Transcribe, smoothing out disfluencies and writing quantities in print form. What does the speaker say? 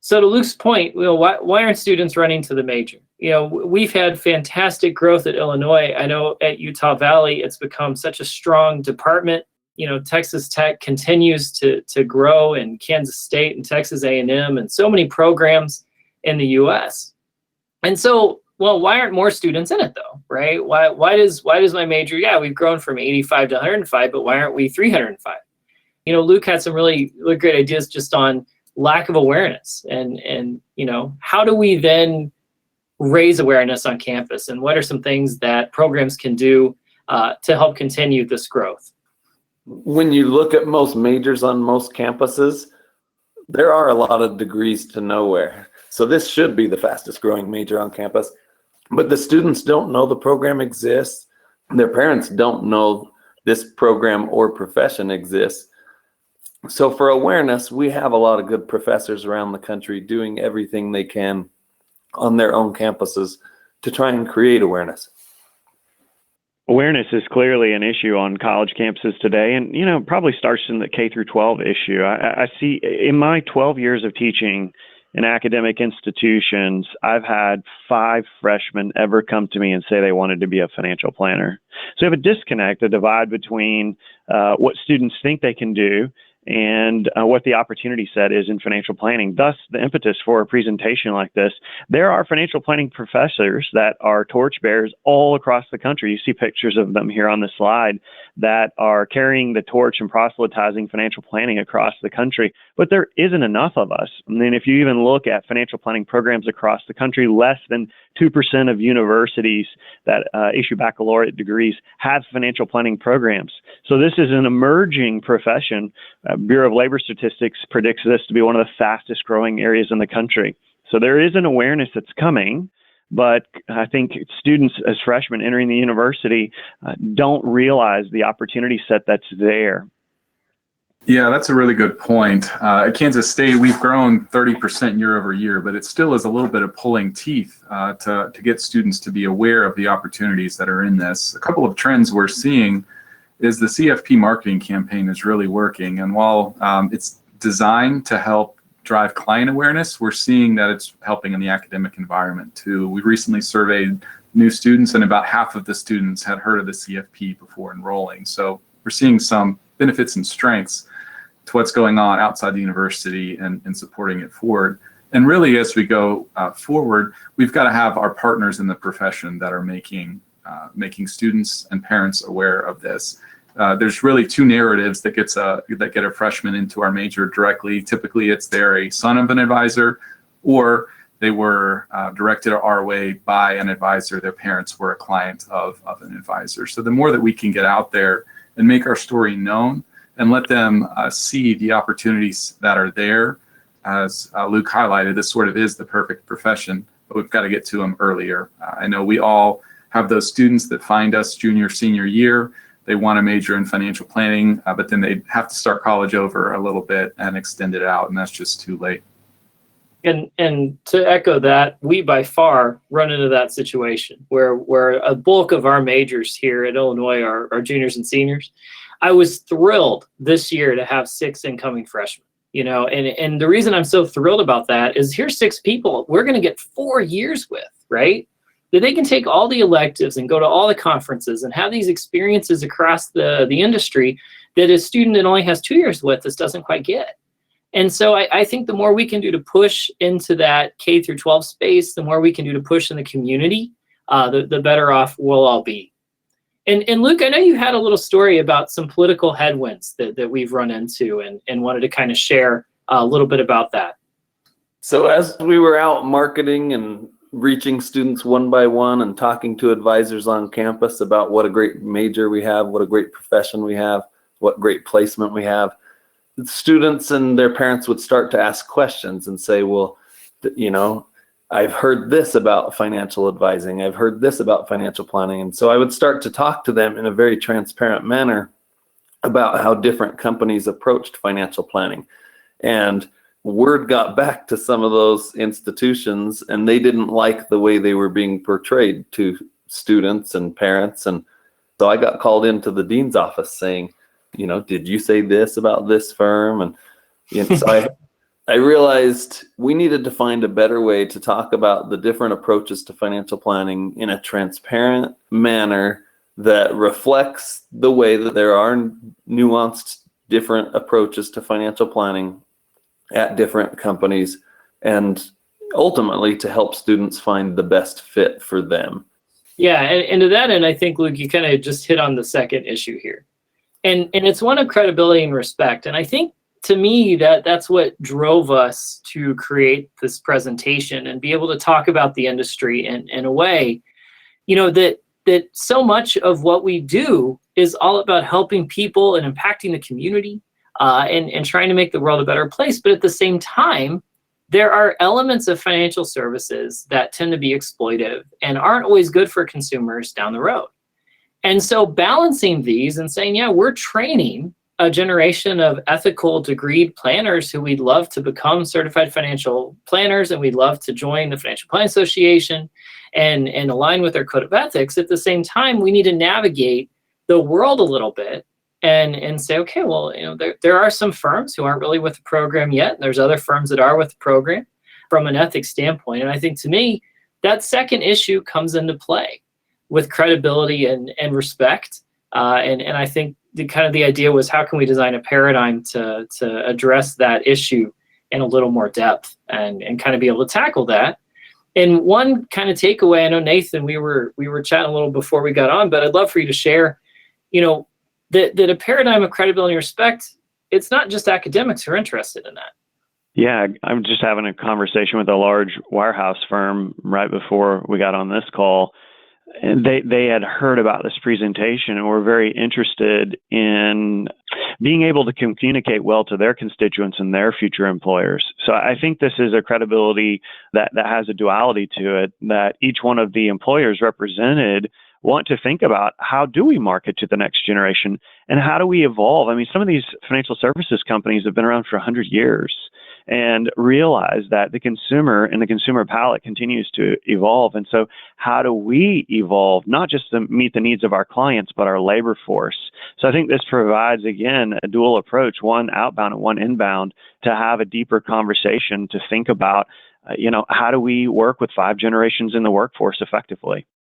So to Luke's point, why aren't students running to the major? We've had fantastic growth at Illinois. I know at Utah Valley, it's become such a strong department. Texas Tech continues to grow, in Kansas State and Texas A&M, and so many programs in the U.S. And so, why aren't more students in it though, right? Why does my major? Yeah, we've grown from 85 to 105, but why aren't we 305? Luke had some really great ideas just on lack of awareness, and how do we then raise awareness on campus, and what are some things that programs can do to help continue this growth? When you look at most majors on most campuses, there are a lot of degrees to nowhere. So this should be the fastest growing major on campus, but the students don't know the program exists. Their parents don't know this program or profession exists. So for awareness, we have a lot of good professors around the country doing everything they can on their own campuses to try and create awareness. Awareness is clearly an issue on college campuses today, and probably starts in the K through 12 issue. I see in my 12 years of teaching in academic institutions, I've had 5 freshmen ever come to me and say they wanted to be a financial planner. So you have a disconnect, a divide between what students think they can do and what the opportunity set is in financial planning. Thus, the impetus for a presentation like this. There are financial planning professors that are torchbearers all across the country. You see pictures of them here on the slide that are carrying the torch and proselytizing financial planning across the country. But there isn't enough of us. I mean, if you even look at financial planning programs across the country, less than 2% of universities that issue baccalaureate degrees have financial planning programs. So this is an emerging profession. Bureau of Labor Statistics predicts this to be one of the fastest growing areas in the country. So there is an awareness that's coming, but I think students as freshmen entering the university don't realize the opportunity set that's there. Yeah, that's a really good point. At Kansas State, we've grown 30% year over year, but it still is a little bit of pulling teeth to get students to be aware of the opportunities that are in this. A couple of trends we're seeing is the CFP marketing campaign is really working. And while it's designed to help drive client awareness, we're seeing that it's helping in the academic environment too. We recently surveyed new students, and about half of the students had heard of the CFP before enrolling. So we're seeing some benefits and strengths to what's going on outside the university and supporting it forward. And really, as we go forward, we've got to have our partners in the profession that are making students and parents aware of this. There's really 2 narratives that get a freshman into our major directly. Typically, it's they're a son of an advisor, or they were directed our way by an advisor. Their parents were a client of an advisor. So the more that we can get out there and make our story known and let them see the opportunities that are there, as Luke highlighted, this sort of is the perfect profession, but we've got to get to them earlier. I know we all have those students that find us junior, senior year. They want to major in financial planning, but then they have to start college over a little bit and extend it out, and that's just too late. And to echo that, we by far run into that situation where a bulk of our majors here at Illinois are juniors and seniors. I was thrilled this year to have 6 incoming freshmen, and the reason I'm so thrilled about that is here's 6 people we're going to get 4 years with, right? That they can take all the electives and go to all the conferences and have these experiences across the industry that a student that only has 2 years with this doesn't quite get. And so I think the more we can do to push into that K through 12 space, the more we can do to push in the community, the better off we'll all be. And Luke, I know you had a little story about some political headwinds that we've run into and wanted to kind of share a little bit about that. So as we were out marketing and reaching students one by one and talking to advisors on campus about what a great major we have, what a great profession we have, what great placement we have, students and their parents would start to ask questions and say, well, I've heard this about financial advising. I've heard this about financial planning. And so I would start to talk to them in a very transparent manner about how different companies approached financial planning. And word got back to some of those institutions, and they didn't like the way they were being portrayed to students and parents. And so I got called into the dean's office saying, did you say this about this firm? And so I realized we needed to find a better way to talk about the different approaches to financial planning in a transparent manner that reflects the way that there are nuanced different approaches to financial planning at different companies, and ultimately to help students find the best fit for them. Yeah, and to that end, I think, Luke, you kind of just hit on the second issue here. And it's one of credibility and respect. And I think, to me, that's what drove us to create this presentation and be able to talk about the industry in a way, that so much of what we do is all about helping people and impacting the community, and trying to make the world a better place. But at the same time, there are elements of financial services that tend to be exploitive and aren't always good for consumers down the road. And so balancing these and saying, yeah, we're training a generation of ethical degreed planners who we'd love to become certified financial planners, and we'd love to join the Financial Planning Association and align with their code of ethics. At the same time, we need to navigate the world a little bit and say, okay, well, there are some firms who aren't really with the program yet, and there's other firms that are with the program from an ethics standpoint. And I think, to me, that second issue comes into play with credibility and respect. And I think the idea was, how can we design a paradigm to address that issue in a little more depth and kind of be able to tackle that. And one kind of takeaway, I know, Nathan, we were chatting a little before we got on, but I'd love for you to share, that a paradigm of credibility and respect, it's not just academics who are interested in that. Yeah, I'm just having a conversation with a large wirehouse firm right before we got on this call. And they had heard about this presentation and were very interested in being able to communicate well to their constituents and their future employers. So I think this is a credibility that has a duality to it, that each one of the employers represented want to think about, how do we market to the next generation and how do we evolve? I mean, some of these financial services companies have been around for 100 years. And realize that the consumer and the consumer palate continues to evolve. And so how do we evolve, not just to meet the needs of our clients, but our labor force? So I think this provides, again, a dual approach, one outbound and one inbound, to have a deeper conversation, to think about, how do we work with 5 generations in the workforce effectively?